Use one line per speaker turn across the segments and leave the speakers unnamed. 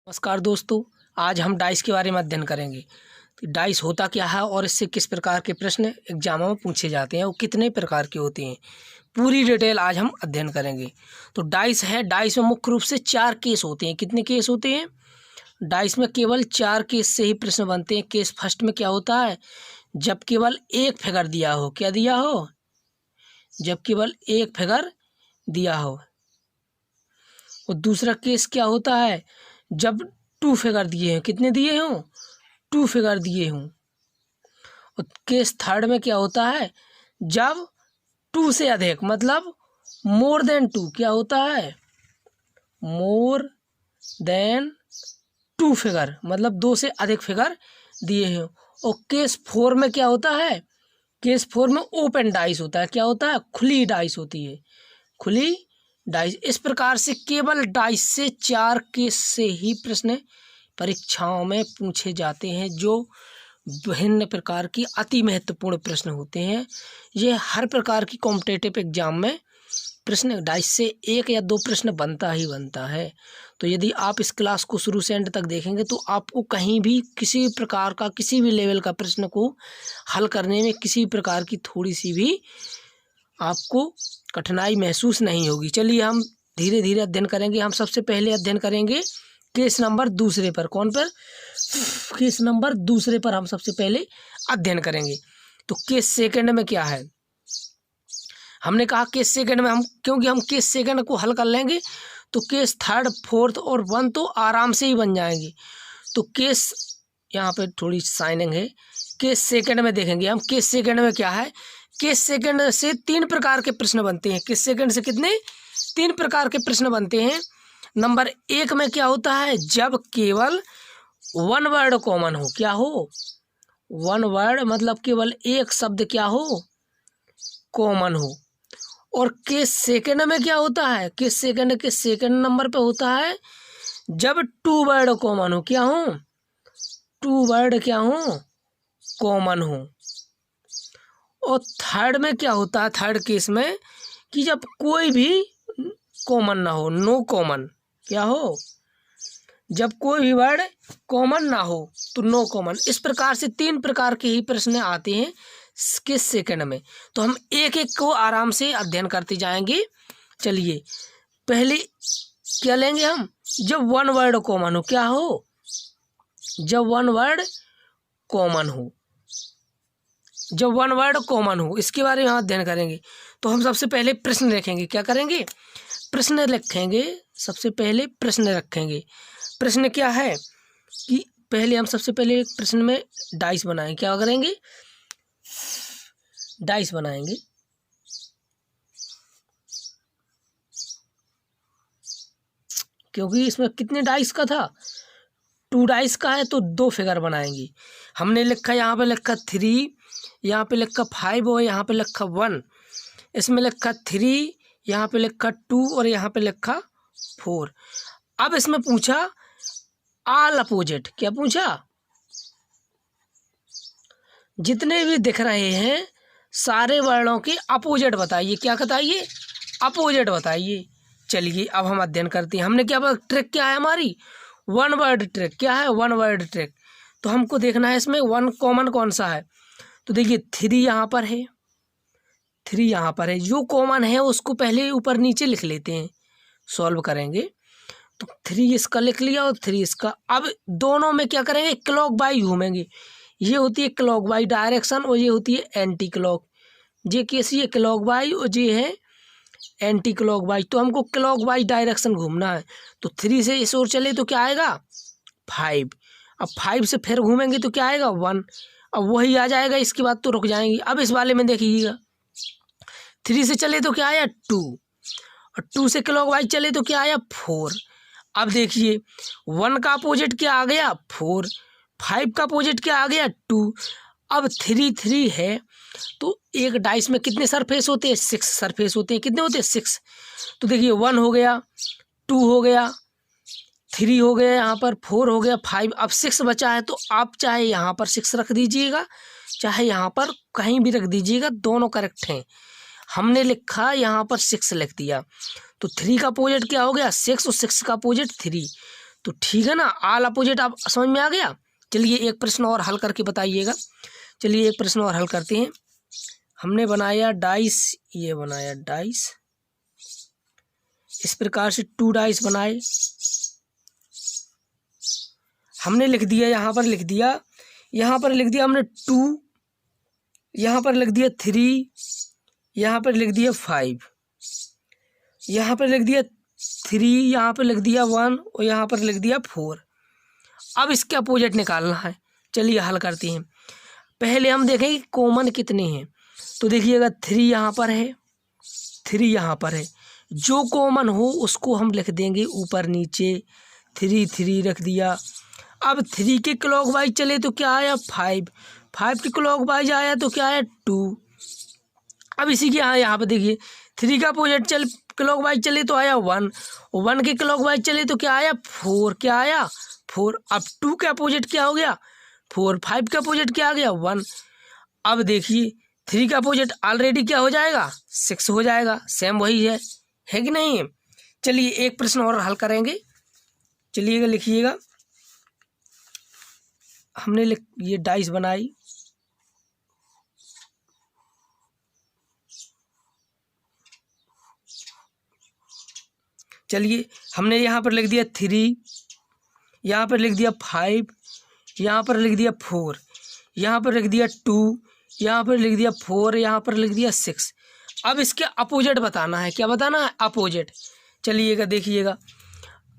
नमस्कार दोस्तों, आज हम डाइस के बारे में अध्ययन करेंगे। तो डाइस होता क्या है और इससे किस प्रकार के प्रश्न एग्जामों में पूछे जाते हैं, वो कितने प्रकार के होते हैं, पूरी डिटेल आज हम अध्ययन करेंगे। तो डाइस है, डाइस में मुख्य रूप से 4 केस होते हैं। कितने केस होते हैं? डाइस में केवल 4 केस से ही प्रश्न बनते हैं। केस फर्स्ट में क्या होता है? जब केवल एक फिगर दिया हो। क्या दिया हो? जब केवल एक फिगर दिया हो। और दूसरा केस क्या होता है? जब 2 फिगर दिए हैं। कितने दिए हों? 2 फिगर दिए हों। और केस थर्ड में क्या होता है? जब 2 से अधिक, मतलब मोर देन 2। क्या होता है? मोर देन 2 फिगर, मतलब 2 से अधिक फिगर दिए हैं। और केस 4 में क्या होता है? केस 4 में ओपन डाइस होता है। क्या होता है? खुली डाइस होती है, खुली डाइस। इस प्रकार से केवल डाइस से 4 केस से ही प्रश्न परीक्षाओं में पूछे जाते हैं, जो विभिन्न प्रकार की अति महत्वपूर्ण प्रश्न होते हैं। ये हर प्रकार की कॉम्पिटिटिव एग्जाम में प्रश्न डाइस से 1 या 2 प्रश्न बनता ही बनता है। तो यदि आप इस क्लास को शुरू से एंड तक देखेंगे तो आपको कहीं भी किसी प्रकार का, किसी भी लेवल का प्रश्न को हल करने में किसी प्रकार की थोड़ी सी भी आपको कठिनाई महसूस नहीं होगी। चलिए हम धीरे धीरे अध्ययन करेंगे। हम सबसे पहले अध्ययन करेंगे केस नंबर दूसरे पर। कौन पर? केस नंबर दूसरे पर हम सबसे पहले अध्ययन करेंगे। तो केस सेकंड में क्या है? हमने कहा केस सेकंड में क्योंकि हम केस सेकंड को हल कर लेंगे तो केस थर्ड, फोर्थ और 1 तो आराम से ही बन जाएंगे। तो केस, यहाँ पे थोड़ी साइनिंग है, केस सेकंड में देखेंगे हम। केस सेकंड में क्या है? केस सेकंड से 3 प्रकार के प्रश्न बनते हैं। केस सेकंड से कितने? 3 प्रकार के प्रश्न बनते हैं। नंबर 1 में क्या होता है? जब केवल 1 वर्ड कॉमन हो। क्या हो? 1 वर्ड, मतलब केवल एक शब्द क्या हो? कॉमन हो। और केस सेकंड में क्या होता है? केस सेकंड के सेकंड नंबर पे होता है जब 2 वर्ड कॉमन हो। क्या हो? 2 वर्ड क्या हो? कॉमन हो। और थर्ड में क्या होता है? थर्ड केस में कि जब कोई भी कॉमन ना हो, नो कॉमन। क्या हो? जब कोई भी वर्ड कॉमन ना हो तो नो कॉमन। इस प्रकार से 3 प्रकार के ही प्रश्न आते हैं किस सेकंड में। तो हम एक एक को आराम से अध्ययन करते जाएंगे। चलिए पहले क्या लेंगे हम? जब 1 वर्ड कॉमन हो। क्या हो? जब 1 वर्ड कॉमन हो। जब 1 वर्ड कॉमन हो, इसके बारे में हम अध्ययन करेंगे। तो हम सबसे पहले प्रश्न रखेंगे। क्या करेंगे? प्रश्न रखेंगे। सबसे पहले प्रश्न रखेंगे। प्रश्न क्या है कि पहले हम सबसे पहले प्रश्न में डाइस बनाएंगे। क्या करेंगे? डाइस बनाएंगे। क्योंकि इसमें कितने डाइस का था? 2 डाइस का है तो 2 फिगर बनाएंगे। हमने लिखा, यहाँ पे लिखा 3, यहाँ पे लिखा 5 और यहाँ पे लिखा 1। इसमें लिखा 3, यहाँ पे लिखा 2 और यहाँ पे लिखा 4। अब इसमें पूछा ऑल अपोजिट। क्या पूछा? जितने भी दिख रहे हैं सारे वर्णों के अपोजिट बताइए। क्या बताइए? अपोजिट बताइए। चलिए अब हम अध्ययन करते हैं। हमने क्या, ट्रिक क्या है हमारी? 1 वर्ड ट्रिक। क्या है? 1 वर्ड ट्रिक। तो हमको देखना है इसमें 1 कॉमन कौन सा है। तो देखिए 3 यहाँ पर है, 3 यहाँ पर है। जो कॉमन है उसको पहले ऊपर नीचे लिख लेते हैं, सॉल्व करेंगे। तो 3 इसका लिख लिया और 3 इसका। अब दोनों में क्या करेंगे? क्लॉक वाइज घूमेंगे। ये होती है क्लॉक वाइज डायरेक्शन और ये होती है एंटी क्लॉक। ये कैसी है? क्लॉक वाइज और ये है एंटी क्लॉक वाइज। तो हमको क्लॉक वाइज डायरेक्शन घूमना है। तो 3 से इस ओर चले तो क्या आएगा? 5। अब 5 से फिर घूमेंगे तो क्या आएगा? 1। अब वही आ जाएगा, इसके बाद तो रुक जाएंगे। अब इस वाले में देखिएगा, 3 से चले तो क्या आया? 2 और 2 से क्लॉक वाइज चले तो क्या आया? 4। अब देखिए 1 का अपोजिट क्या आ गया? 4। 5 का अपोजिट क्या आ गया? 2। अब 3 है तो एक डाइस में कितने सरफेस होते हैं? 6 सरफेस होते हैं। कितने होते हैं? 6। तो देखिए 1 हो गया, 2 हो गया, 3 हो गया, यहाँ पर 4 हो गया, 5। अब 6 बचा है। तो आप चाहे यहाँ पर 6 रख दीजिएगा, चाहे यहाँ पर कहीं भी रख दीजिएगा, दोनों करेक्ट हैं। हमने लिखा यहाँ पर 6 लिख दिया। तो 3 का अपोजिट क्या हो गया? 6 और 6 का अपोजिट 3। तो ठीक है ना, ऑल अपोजिट आप समझ में आ गया। चलिए एक प्रश्न और हल करके बताइएगा। चलिए एक प्रश्न और हल करते हैं। हमने बनाया डाइस, ये बनाया डाइस, इस प्रकार से 2 डाइस बनाए। हमने लिख दिया, यहाँ पर लिख दिया, यहाँ पर लिख दिया हमने 2, यहाँ पर लिख दिया 3, यहाँ पर लिख दिया 5, यहाँ पर लिख दिया 3, यहाँ पर लिख दिया 1 और यहाँ पर लिख दिया 4। अब इसके अपोजिट निकालना है। चलिए हल करते हैं। पहले हम देखें कि कॉमन कितने हैं। तो देखिएगा 3 यहाँ पर है, 3 यहाँ पर है। जो कॉमन हो उसको हम लिख देंगे ऊपर नीचे। 3 3 रख दिया। अब 3 के क्लॉकवाइज चले तो क्या आया 5, 5 के क्लॉकवाइज आया तो क्या आया 2। अब इसी के यहाँ पे देखिए 3 का अपोजिट क्लॉकवाइज चले तो आया 1, 1 के क्लॉकवाइज चले तो क्या आया 4, क्या आया 4। अब 2 का अपोजिट क्या हो गया 4, 5 का अपोजिट क्या आ गया 1। अब देखिए 3 का अपोजिट ऑलरेडी क्या हो जाएगा 6 हो जाएगा, सेम वही है कि नहीं। चलिए एक प्रश्न और हल करेंगे। चलिएगा लिखिएगा। हमने ये डाइस बनाई, चलिए हमने यहाँ पर लिख दिया 3, यहाँ पर लिख दिया 5, यहाँ पर लिख दिया 4, यहाँ पर लिख दिया 2, यहाँ पर लिख दिया 4, यहाँ पर लिख दिया 6। अब इसके अपोजिट बताना है। क्या बताना है अपोजिट। चलिएगा देखिएगा।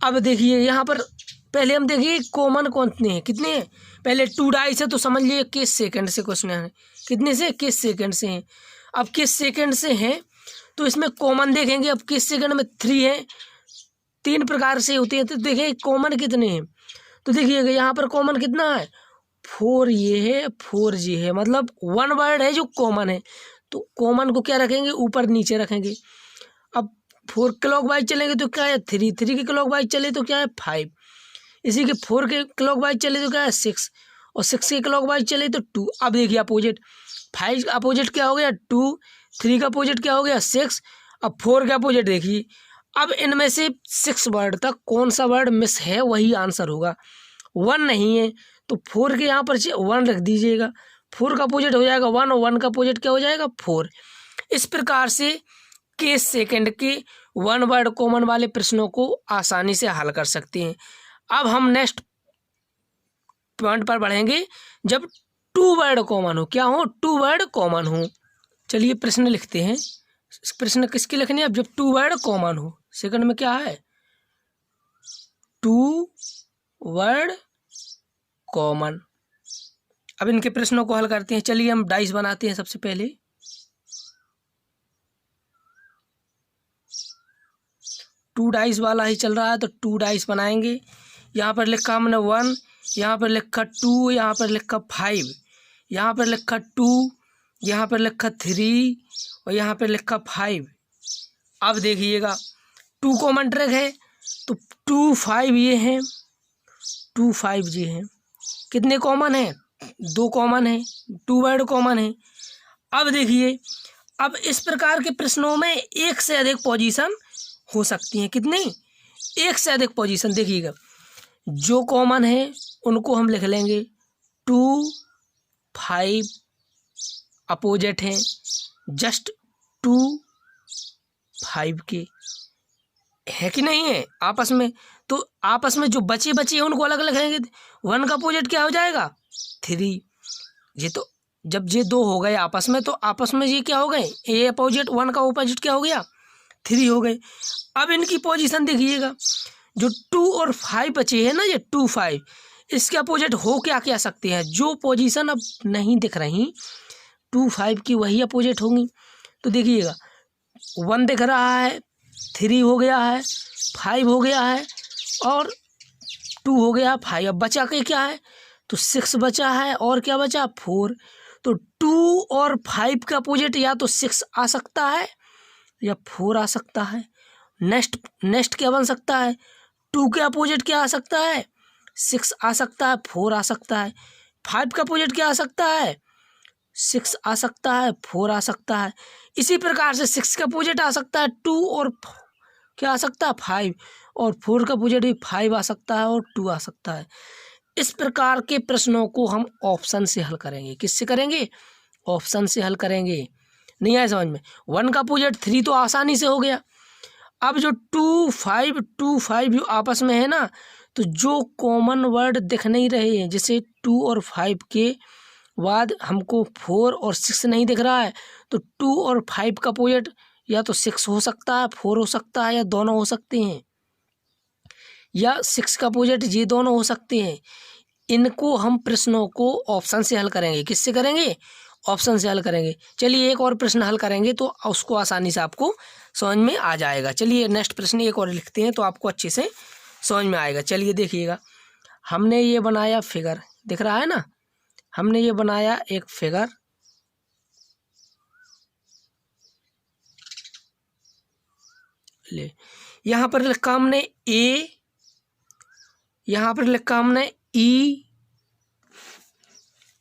अब देखिए यहाँ पर पहले हम देखिए कॉमन कितने हैं, कितने हैं। पहले 2 डाइस है तो समझ लिए किस सेकंड से क्वेश्चन है, कितने से किस सेकंड से हैं। अब किस सेकंड से हैं तो इसमें कॉमन देखेंगे। अब किस सेकंड में 3 है, 3 प्रकार से होते हैं। तो देखिए कॉमन कितने हैं। तो देखिएगा यहाँ पर कॉमन कितना है 4 ये है, 4 ये है, मतलब 1 वर्ड है जो कॉमन है। तो कॉमन को क्या रखेंगे ऊपर नीचे रखेंगे। अब 4 क्लॉकवाइज चलेंगे तो क्या है 3, 3 के क्लॉकवाइज चले तो क्या है 5, इसी के 4 के क्लॉकवाइज चले तो क्या है 6 और 6 के क्लॉकवाइज चले तो 2। अब देखिए अपोजिट 5 का अपोजिट क्या हो गया 2, 3 का अपोजिट क्या हो गया 6। अब 4 का अपोजिट देखिए। अब इनमें से 6 वर्ड तक कौन सा वर्ड मिस है वही आंसर होगा। 1 नहीं है तो 4 के यहाँ पर 1 रख दीजिएगा। 4 का अपोजिट हो जाएगा 1 और 1 का अपोजिट क्या हो जाएगा 4। इस प्रकार से के सेकंड के 1 वर्ड कॉमन वाले प्रश्नों को आसानी से हल कर सकते हैं। अब हम नेक्स्ट पॉइंट पर बढ़ेंगे जब 2 वर्ड कॉमन हो। क्या हो 2 वर्ड कॉमन हो। चलिए प्रश्न लिखते हैं। प्रश्न किसके लिखने अब जब 2 वर्ड कॉमन हो। सेकंड में क्या है 2 वर्ड कॉमन। अब इनके प्रश्नों को हल करते हैं। चलिए हम डाइस बनाते हैं। सबसे पहले 2 डाइस वाला ही चल रहा है तो 2 डाइस बनाएंगे। यहाँ पर लिखा हमने 1, यहाँ पर लिखा 2, यहाँ पर लिखा 5, यहाँ पर लिखा 2, यहाँ पर लिखा 3 और यहाँ पर लिखा 5। अब देखिएगा 2 कॉमन ट्रैक है तो 2 5 ये हैं, 2 5 ये हैं। कितने कॉमन है 2 कॉमन है, 2 वर्ड कॉमन है। अब देखिए अब इस प्रकार के प्रश्नों में एक से अधिक पोजीशन हो सकती हैं। कितनी एक से अधिक पोजीशन। देखिएगा जो कॉमन है उनको हम लिख लेंगे 2 5 अपोजिट हैं जस्ट 2 5 के, है कि नहीं है आपस में। तो आपस में जो बचे हैं उनको अलग अलग लिखेंगे। 1 का अपोजिट क्या हो जाएगा 3। ये तो जब ये 2 हो गए आपस में तो आपस में ये क्या हो गए ए अपोजिट 1 का अपोजिट क्या हो गया 3 हो गए। अब इनकी पोजीशन देखिएगा जो 2 और 5 बचे हैं ना, ये 2 5 इसके अपोजिट हो क्या क्या सकते हैं। जो पोजीशन अब नहीं दिख रही 2 5 की वही अपोजिट होंगी। तो देखिएगा 1 दिख रहा है, 3 हो गया है, 5 हो गया है और 2 हो गया 5। अब बचा के क्या है तो 6 बचा है और क्या बचा 4। तो 2 और 5 का अपोजिट या तो 6 आ सकता है या 4 आ सकता है। नेक्स्ट क्या बन सकता है 2 के अपोजिट क्या आ सकता है 6 आ सकता है, 4 आ सकता है। 5 का अपोजिट क्या आ सकता है 6 आ सकता है, 4 आ सकता है। इसी प्रकार से 6 का अपोजिट आ सकता है 2 और क्या आ सकता है 5, और 4 का अपोजिट भी 5 आ सकता है और 2 आ सकता है। इस प्रकार के प्रश्नों को हम ऑप्शन से हल करेंगे। किससे करेंगे? ऑप्शन से हल करेंगे। नहीं आया समझ में? 1 का अपोजिट 3 तो आसानी से हो गया। अब जो 2 5 जो आपस में है ना, तो जो कॉमन वर्ड दिख नहीं रहे हैं, जैसे 2 और 5 के बाद हमको 4 और 6 नहीं दिख रहा है, तो 2 और 5 का अपोजिट या तो 6 हो सकता है, 4 हो सकता है, या दोनों हो सकते हैं, या 6 का अपोजिट ये दोनों हो सकते हैं। इनको हम प्रश्नों को ऑप्शन से हल करेंगे। किससे करेंगे? ऑप्शन से हल करेंगे। चलिए एक और प्रश्न हल करेंगे तो उसको आसानी से आपको समझ में आ जाएगा। चलिए नेक्स्ट प्रश्न एक और लिखते हैं तो आपको अच्छे से समझ में आएगा। चलिए देखिएगा, हमने ये बनाया फिगर, दिख रहा है ना, हमने ये बनाया एक फिगर, ले यहाँ पर लिखा हमने ए, यहाँ पर लिखा हमने ई,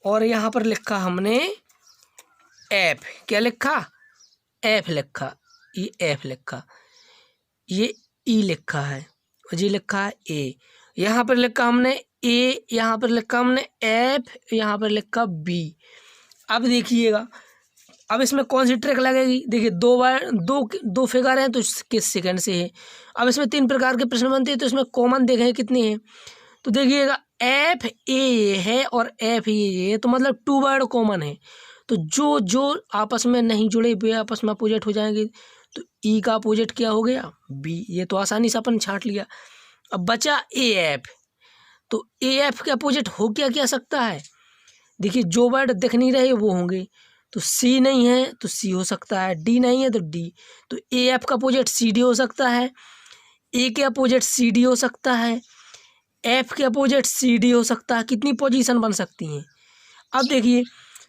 और यहाँ पर लिखा हमने एफ। क्या लिखा? एफ लिखा, ये एफ लिखा, ये ई लिखा है, और ये लिखा है ए। यहाँ पर लिखा हमने ए, यहाँ पर लिखा हमने एफ, यहाँ पर लिखा बी। अब देखिएगा, अब इसमें कौन सी ट्रिक लगेगी? देखिए दो फिगर हैं तो किस सेकंड से है। अब इसमें 3 प्रकार के प्रश्न बनते हैं, तो इसमें कॉमन देखें कितने हैं। तो देखिएगा एफ ए है और एफ ये है, तो मतलब 2 वर्ड कॉमन है। तो जो जो आपस में नहीं जुड़े वे आपस में अपोजिट हो जाएंगे। तो ई का अपोजिट क्या हो गया? बी। ये तो आसानी से अपन छांट लिया। अब बचा ए एफ, तो ए एफ के अपोजिट हो क्या सकता है? देखिए जो वर्ड दिख नहीं रहे वो होंगे। तो सी नहीं है तो सी हो सकता है, डी नहीं है तो डी। तो ए एफ का अपोजिट सी डी हो सकता है, ए के अपोजिट सी डी हो सकता है, एफ के अपोजिट सी डी हो सकता है। कितनी पोजीशन बन सकती हैं? अब देखिए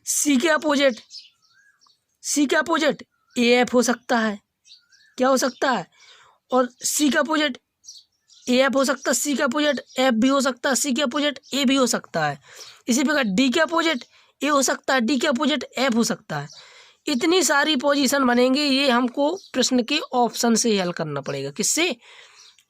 सी के अपोजिट ए एफ हो सकता है, क्या हो सकता है, और सी का अपोजिट ए एफ हो सकता है, सी का अपोजिट एफ भी हो सकता है, सी के अपोजिट ए भी हो सकता है। इसी प्रकार डी के अपोजिट ए हो सकता है, डी के अपोजिट एफ हो सकता है। इतनी सारी पोजीशन बनेंगे, ये हमको प्रश्न के ऑप्शन से ही हल करना पड़ेगा। किससे?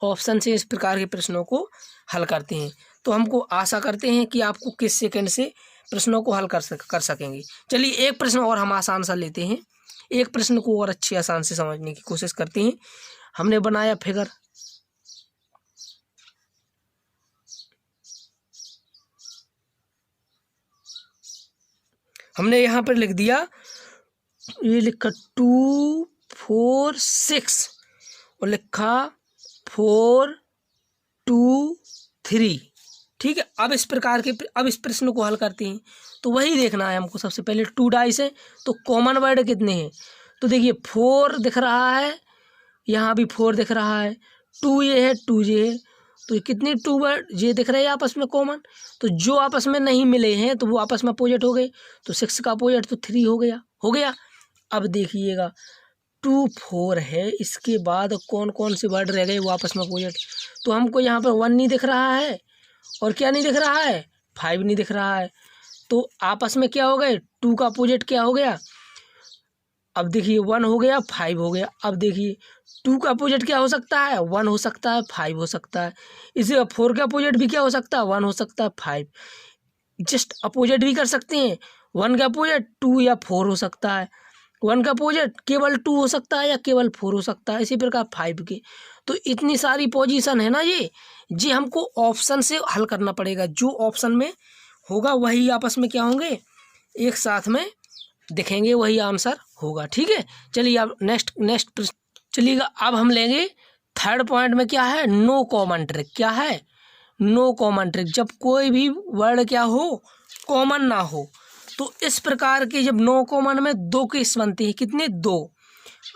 ऑप्शन से इस प्रकार के प्रश्नों को हल करते हैं। तो हमको आशा करते हैं कि आपको किस सेकंड से प्रश्नों को हल कर सकेंगे। चलिए एक प्रश्न और हम आसान सा लेते हैं, एक प्रश्न को और अच्छी आसान से समझने की कोशिश करते हैं। हमने बनाया फिगर, हमने यहाँ पर लिख दिया, ये लिखा 2 4 6 और लिखा 4 2 3। ठीक है, अब इस प्रकार के अब इस प्रश्न को हल करते हैं। तो वही देखना है हमको। सबसे पहले 2 डाइस है तो कॉमन वर्ड कितने हैं? तो देखिए 4 दिख रहा है, यहाँ भी 4 दिख रहा है, 2 ये है, 2 ये है, तो कितनी 2 वर्ड ये दिख रहे हैं आपस में कॉमन। तो जो आपस में नहीं मिले हैं तो वो आपस में अपोजिट हो गए। तो 6 का अपोजिट तो 3 हो गया। अब देखिएगा 2 4 है, इसके बाद कौन कौन से वर्ड रह गए वो आपस में अपोजिट। तो हमको यहाँ पर 1 नहीं दिख रहा है, और क्या नहीं दिख रहा है? 5 नहीं दिख रहा है। तो आपस में क्या हो गए? 2 का अपोजिट क्या हो गया? अब देखिए 1 हो गया, 5 हो गया। अब देखिए 2 का अपोजिट क्या हो सकता है? 1 हो सकता है, 5 हो सकता है। इसी 4 का अपोजिट भी क्या हो सकता है? 1 हो सकता है, 5। जस्ट अपोजिट भी कर सकते हैं। 1 का अपोजिट 2 या 4 हो सकता है, 1 का अपोजिट केवल 2 हो सकता है या केवल 4 हो सकता है। इसी प्रकार 5 के। तो इतनी सारी पोजीशन है ना, ये हमको ऑप्शन से हल करना पड़ेगा। जो ऑप्शन में होगा वही आपस में क्या होंगे? एक साथ में दिखेंगे, वही आंसर होगा। ठीक है, चलिए अब नेक्स्ट चलिएगा। अब हम लेंगे थर्ड पॉइंट में क्या है? No common trick. क्या है? No common trick. जब कोई भी वर्ड क्या हो? कॉमन ना हो। तो इस प्रकार के जब नो कॉमन में 2 केस बनते हैं। कितने? 2।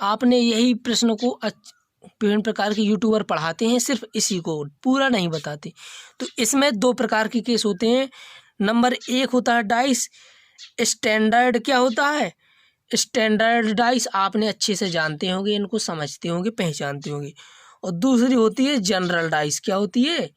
आपने यही प्रश्न को विभिन्न प्रकार के यूट्यूबर पढ़ाते हैं, सिर्फ इसी को पूरा नहीं बताते। तो इसमें 2 प्रकार के केस होते हैं। नंबर 1 होता है डाइस स्टैंडर्ड। क्या होता है? स्टैंडर्ड डाइस आपने अच्छे से जानते होंगे, इनको समझते होंगे, पहचानते होंगे। और दूसरी होती है जनरल डाइस। क्या होती है?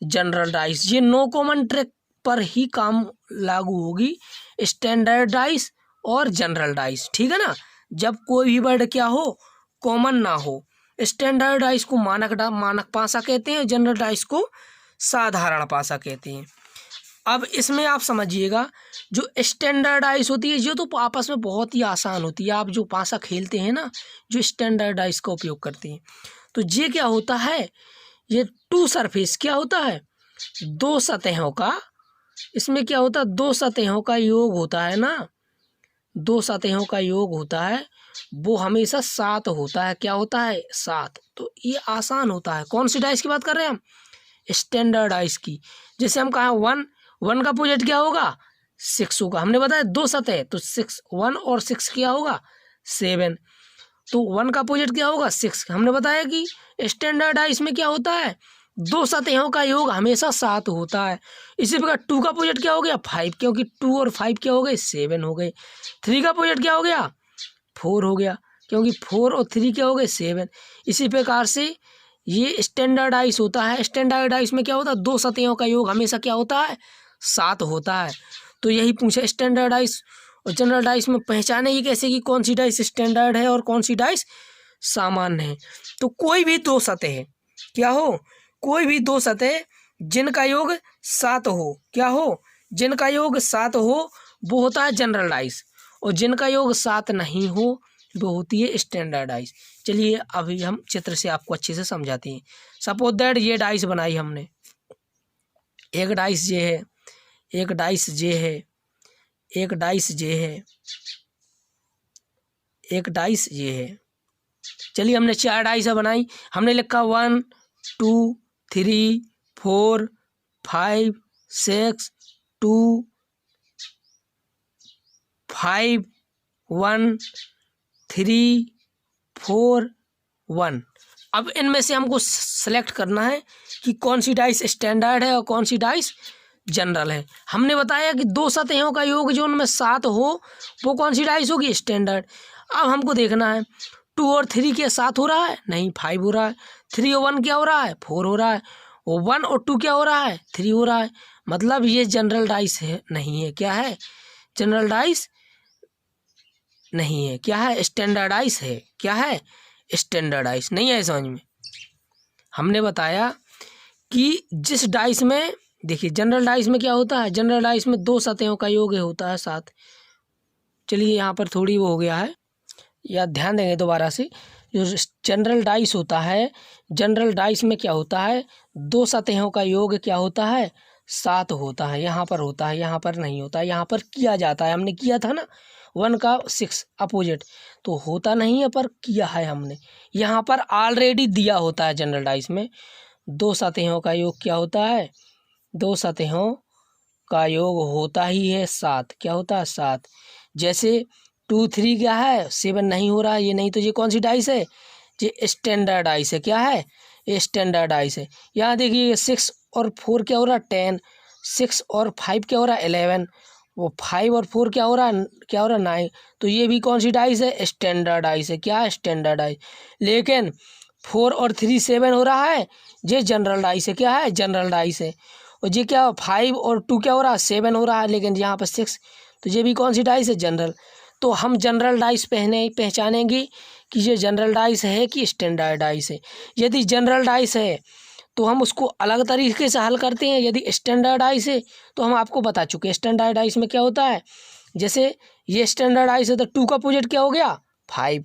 General dice. ये नो कॉमन ट्रिक पर ही काम लागू होगी, स्टैंडर्ड डाइस और जनरल डाइस। ठीक है ना? जब कोई भी वर्ड क्या हो? कॉमन ना हो। स्टैंडर्ड डाइस को मानक पासा कहते हैं, जनरल डाइस को साधारण पासा कहते हैं। अब इसमें आप समझिएगा, जो स्टैंडर्ड डाइस होती है ये तो आपस में बहुत ही आसान होती है। आप जो पासा खेलते हैं ना, जो स्टैंडर्ड डाइस का उपयोग करते हैं, तो ये क्या होता है, ये टू सरफेस क्या होता है, दो सतहों का, इसमें क्या होता है, दो सतहों का योग होता है ना, दो सतहों का योग होता है, वो हमेशा 7 होता है। क्या होता है, 7। तो ये आसान होता है। कौन सी डाइस की बात कर रहे हैं हम, स्टैंडर्ड डाइस की। जैसे हम कहा 1 का अपोजिट क्या होगा, 6 होगा। हमने बताया दो सतह, तो 6, 1 और 6 क्या होगा, 7। तो 1 का अपोजिट क्या होगा, 6। हमने बताया कि स्टैंडर्ड डाइस में क्या होता है, दो सतहों का योग हमेशा 7 होता है। इसी प्रकार 2 का अपोजिट क्या हो गया, 5, क्योंकि 2 और 5 क्या हो गए, 7 हो गए। 3 का अपोजिट क्या हो गया, 4 हो गया, क्योंकि 4 और 3 क्या हो गए, 7। इसी प्रकार से ये स्टैंडर्ड डाइस होता है। स्टैंडर्ड डाइस में क्या होता है, दो सतहों का योग हमेशा क्या होता है, 7 होता है। तो यही पूछा स्टैंडर्ड डाइस और जनरल डाइस में पहचाने ही कैसे कि कौन सी डाइस स्टैंडर्ड है और कौन सी डाइस सामान्य है। तो कोई भी दो सतह क्या हो, कोई भी दो सतह जिनका योग 7 हो, क्या हो, जिनका योग 7 हो, वो होता है जनरल डाइस, और जिनका योग 7 नहीं हो वो होती है स्टैंडर्ड डाइस। चलिए अभी हम चित्र से आपको अच्छे से समझाते हैं। सपोज दैट ये डाइस बनाई हमने, एक डाइस ये है, एक डाइस ये है, एक डाइस ये है, एक डाइस ये है। चलिए हमने 4 डाइस बनाई। हमने लिखा 1 2 3 4 5 6 2 5 1 3 4 1। अब इनमें से हमको सेलेक्ट करना है कि कौन सी डाइस स्टैंडर्ड है और कौन सी डाइस जनरल है। हमने बताया कि दो सतहों का योग जो उनमें 7 हो वो कौन सी डाइस होगी, स्टैंडर्ड। अब हमको देखना है 2 और 3 के 7 हो रहा है, नहीं 5 हो रहा है। 3 और 1 क्या हो रहा है, 4 हो रहा है। और 1 और 2 क्या हो रहा है, 3 हो रहा है। मतलब ये जनरल डाइस है, नहीं है। क्या है, जनरल डाइस नहीं है। क्या है, स्टैंडर्डाइज है। क्या है, स्टैंडर्डाइज नहीं है। समझ में हमने बताया कि जिस डाइस में, देखिए जनरल डाइस में क्या होता है, जनरल डाइस में दो सतहों का योग होता है 7। चलिए यहाँ पर थोड़ी वो हो गया है, या ध्यान देंगे दोबारा से। जो जनरल डाइस होता है, जनरल डाइस में क्या होता है, दो सतहों का योग क्या होता है, 7 होता है। यहाँ पर होता है, यहाँ पर नहीं होता है। यहाँ पर किया जाता है, हमने किया था ना 1 का 6 अपोजिट, तो होता नहीं है पर किया है हमने। यहाँ पर ऑलरेडी दिया होता है जनरल डाइस में दो सतहों का योग क्या होता है, दो सतहों का योग होता ही है 7। क्या होता है, 7। जैसे 2 3 क्या है, 7 नहीं हो रहा है, ये नहीं, तो ये कौन सी डाइस है, ये स्टैंडर्ड डाइस है। क्या है, ये स्टैंडर्ड डाइस है। यहाँ देखिए 6 और 4 क्या हो रहा है, 10। 6 और 5 क्या हो रहा है, 11। वो 5 और 4 क्या हो रहा है, 9। तो ये भी कौन सी डाइस है, स्टैंडर्ड डाइस है। क्या है, स्टैंडर्ड डाइस। लेकिन 4 और 3 7 हो रहा है, ये जनरल डाइस है। क्या है, जनरल डाइस है। और ये क्या, 5 और 2 क्या हो रहा है, 7 हो रहा है, लेकिन यहाँ पर 6, तो ये भी कौन सी डाइस है, जनरल। तो हम जनरल डाइस पहचानेंगे कि ये जनरल डाइस है कि स्टैंडर्ड डाइस है। यदि जनरल डाइस है तो हम उसको अलग तरीके से हल करते हैं। यदि स्टैंडर्ड डाइस है तो हम आपको बता चुके हैं स्टैंडर्ड डाइस में क्या होता है। जैसे ये स्टैंडर्ड डाइस है तो 2 का अपोजिट क्या हो गया, 5।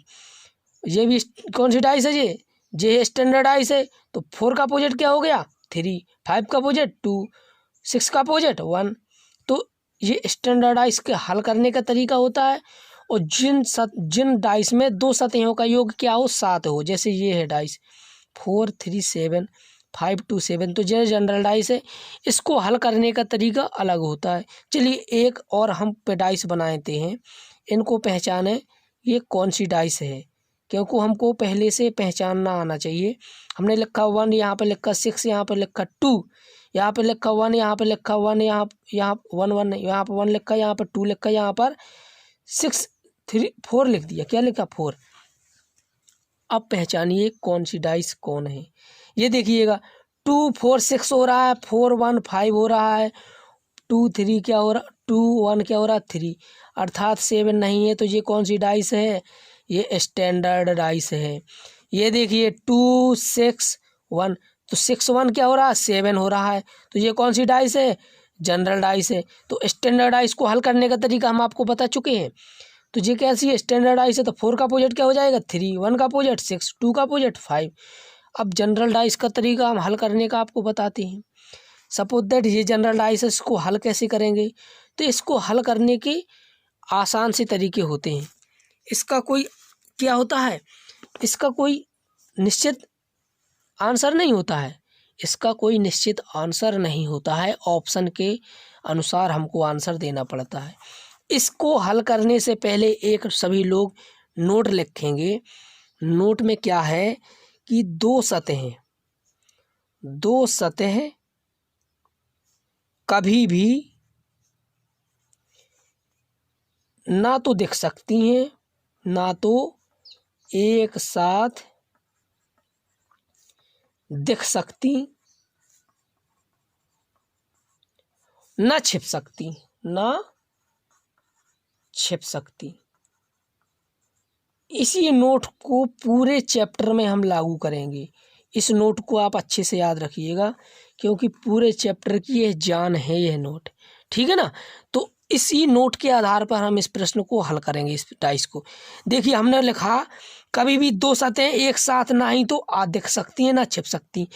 ये भी कौन सी डाइस है, ये स्टैंडर्ड डाइस है, तो 4 का अपोजिट क्या हो गया, 3। 5 का अपोजिट 2। 6 का अपोजिट 1। तो ये स्टैंडर्ड डाइस के हल करने का तरीका होता है। और जिन डाइस में दो सतहों का योग क्या हो, 7 हो, जैसे ये है डाइस 4 3 7 5 2 7, तो ये जनरल डाइस है। इसको हल करने का तरीका अलग होता है। चलिए एक और हम पे डाइस बनाते हैं, इनको पहचाने ये कौन सी डाइस है, क्योंकि हमको पहले से पहचानना आना चाहिए। हमने लिखा 1, यहाँ पर लिखा 6, यहाँ पर लिखा 2, यहाँ पर लिखा 1, यहाँ पर लिखा 1, यहाँ 1 1, यहाँ पर 1 लिखा, यहाँ पर 2 लिखा, यहाँ पर 6 3 4 लिख दिया। क्या लिखा, 4। अब पहचानिए कौन सी डाइस कौन है। ये देखिएगा 2 4 6 हो रहा है, 4 1 5 हो रहा है, 2 3 क्या हो रहा, 2 1 क्या हो रहा, 3, अर्थात 7 नहीं है। तो ये कौन सी डाइस है, ये स्टैंडर्ड डाइस है। ये देखिए 2 6 1, तो 6 1 क्या हो रहा है, 7 हो रहा है। तो ये कौन सी डाइस है, जनरल डाइस है। तो स्टैंडर्ड डाइस को हल करने का तरीका हम आपको बता चुके हैं। तो ये कैसी है, स्टैंडर्ड डाइस है। तो 4 का अपोजिट क्या हो जाएगा, 3, 1 का अपोजिट 6, 2 का अपोजिट 5। अब जनरल डाइस का तरीका हम हल करने का आपको बताते हैं। सपोज दैट ये जनरल डाइस है, इसको हल कैसे करेंगे। तो इसको हल करने के आसान से तरीके होते हैं। इसका कोई क्या होता है, इसका कोई निश्चित आंसर नहीं होता है। इसका कोई निश्चित आंसर नहीं होता है, ऑप्शन के अनुसार हमको आंसर देना पड़ता है। इसको हल करने से पहले एक सभी लोग नोट लिखेंगे। नोट में क्या है कि 2 सतह कभी भी ना तो दिख सकती हैं, ना तो एक साथ दिख सकती, ना छिप सकती, इसी नोट को पूरे चैप्टर में हम लागू करेंगे। इस नोट को आप अच्छे से याद रखिएगा, क्योंकि पूरे चैप्टर की यह जान है यह नोट, ठीक है ना। तो इसी नोट के आधार पर हम इस प्रश्न को हल करेंगे। इस डाइस को देखिए, हमने लिखा कभी भी 2 सतह एक साथ ना ही तो दिख सकती हैं, ना छिप सकती।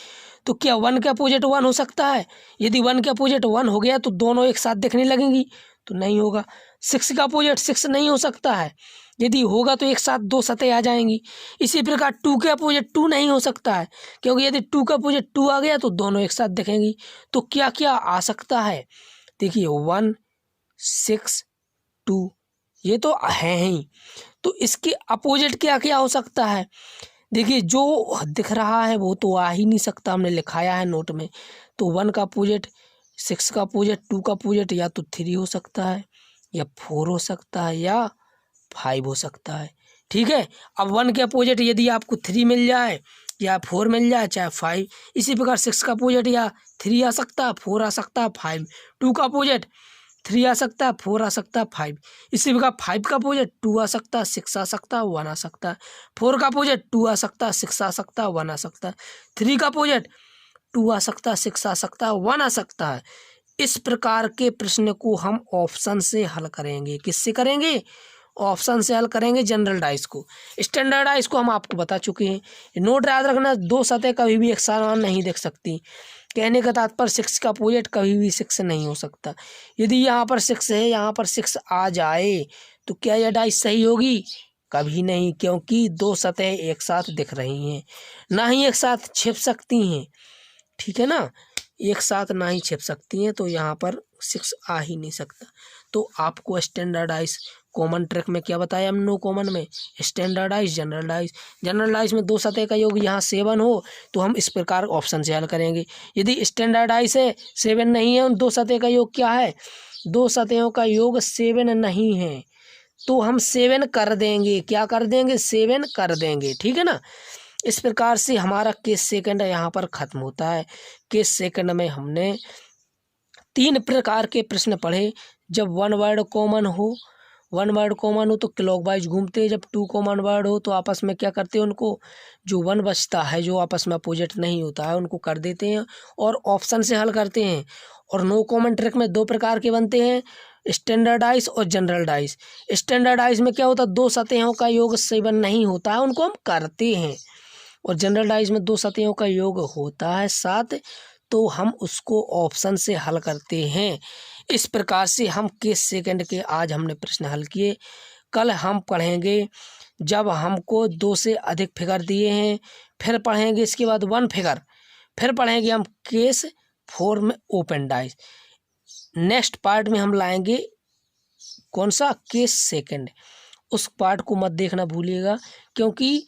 तो क्या 1 के अपोजिट 1 हो सकता है? यदि 1 के अपोजिट 1 हो गया तो दोनों एक साथ दिखने लगेंगी, तो नहीं होगा। 6 का अपोजिट 6 नहीं हो सकता है, यदि होगा तो एक साथ 2 सतह आ जाएंगी। इसी प्रकार 2 के अपोजिट 2 नहीं हो सकता है, क्योंकि यदि 2 का अपोजिट 2 आ गया तो दोनों एक साथ दिखेंगी। तो क्या क्या आ सकता है, देखिए 1 6 2, ये तो है ही। तो इसके अपोजिट क्या क्या हो सकता है, देखिए जो दिख रहा है वो तो आ ही नहीं सकता, हमने लिखाया है नोट में। तो 1 का अपोजिट 6 का अपोजिट 2 का अपोजिट या तो 3 हो सकता है, या 4 हो सकता है, या 5 हो सकता है, ठीक है। अब 1 के अपोजिट यदि आपको 3 मिल जाए या 4 मिल जाए, चाहे 5। इसी प्रकार 6 का अपोजिट या 3 आ सकता है, 4 आ सकता है, 5। 2 का अपोजिट 3 आ सकता है, 4 आ सकता है, 5। इसी प्रकार 5 का अपोजिट 2 आ सकता है, 6 आ सकता है, 1 आ सकता है। 4 का अपोजिट 2 आ सकता है, 6 आ सकता है, 1 आ सकता है। 3 का अपोजिट 2 आ सकता है, 6 आ सकता है, 1 आ सकता है। इस प्रकार के प्रश्न को हम ऑप्शन से हल करेंगे। किससे करेंगे, ऑप्शन से हल करेंगे जनरल डाइस को। स्टैंडर्ड डाइस को हम आपको बता चुके हैं। नोट याद रखना, 2 सतह कभी भी एक समान नहीं दिख सकती। कहने का तात्पर्य 6 का अपोजिट कभी भी 6 नहीं हो सकता। यदि यहाँ पर 6 है, यहाँ पर 6 आ जाए तो क्या यह डाइस सही होगी, कभी नहीं, क्योंकि 2 सतह एक साथ दिख रही हैं, ना ही एक साथ छिप सकती हैं, ठीक है ना। एक साथ ना ही छिप सकती हैं, तो यहाँ पर 6 आ ही नहीं सकता। तो आपको स्टैंडर्डाइज कॉमन ट्रिक में क्या बताया हम, नो कॉमन में स्टैंडर्डाइज जनरल डाइज में 2 सतह का योग यहाँ 7 हो तो हम इस प्रकार ऑप्शन से हल करेंगे। यदि स्टैंडर्डाइज है 7 नहीं है, उन 2 सतह का योग क्या है, 2 सतहों का योग 7 नहीं है, तो हम 7 कर देंगे। क्या कर देंगे, 7 कर देंगे, ठीक है ना। इस प्रकार से हमारा केस सेकंड यहाँ पर खत्म होता है। केस सेकंड में हमने 3 प्रकार के प्रश्न पढ़े। जब 1 वर्ड कॉमन हो, 1 वर्ड कॉमन हो तो क्लॉकवाइज घूमते हैं। जब 2 कॉमन वर्ड हो तो आपस में क्या करते हैं, उनको जो 1 बचता है, जो आपस में अपोजिट नहीं होता है, उनको कर देते हैं और ऑप्शन से हल करते हैं। और नो कॉमन ट्रिक में 2 प्रकार के बनते हैं, स्टैंडर्डाइज और जनरल डाइज। स्टैंडर्डाइज में क्या होता है, 2 सतहों का योग 7 नहीं होता है, उनको हम करते हैं। और जनरल डाइज में 2 सतहों का योग होता है 7, तो हम उसको ऑप्शन से हल करते हैं। इस प्रकार से हम केस सेकंड के आज हमने प्रश्न हल किए। कल हम पढ़ेंगे जब हमको 2 से अधिक फिगर दिए हैं, फिर पढ़ेंगे इसके बाद 1 फिगर, फिर पढ़ेंगे हम केस 4 में ओपन डाइज। नेक्स्ट पार्ट में हम लाएंगे कौन सा, केस सेकंड। उस पार्ट को मत देखना भूलिएगा, क्योंकि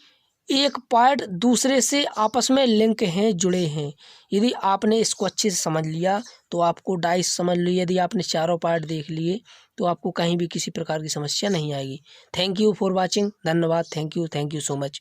एक पार्ट दूसरे से आपस में लिंक हैं, जुड़े हैं। यदि आपने इसको अच्छे से समझ लिया तो आपको डाइस समझ ली। यदि आपने चारों पार्ट देख लिए तो आपको कहीं भी किसी प्रकार की समस्या नहीं आएगी। थैंक यू फॉर वाचिंग, धन्यवाद, थैंक यू सो मच।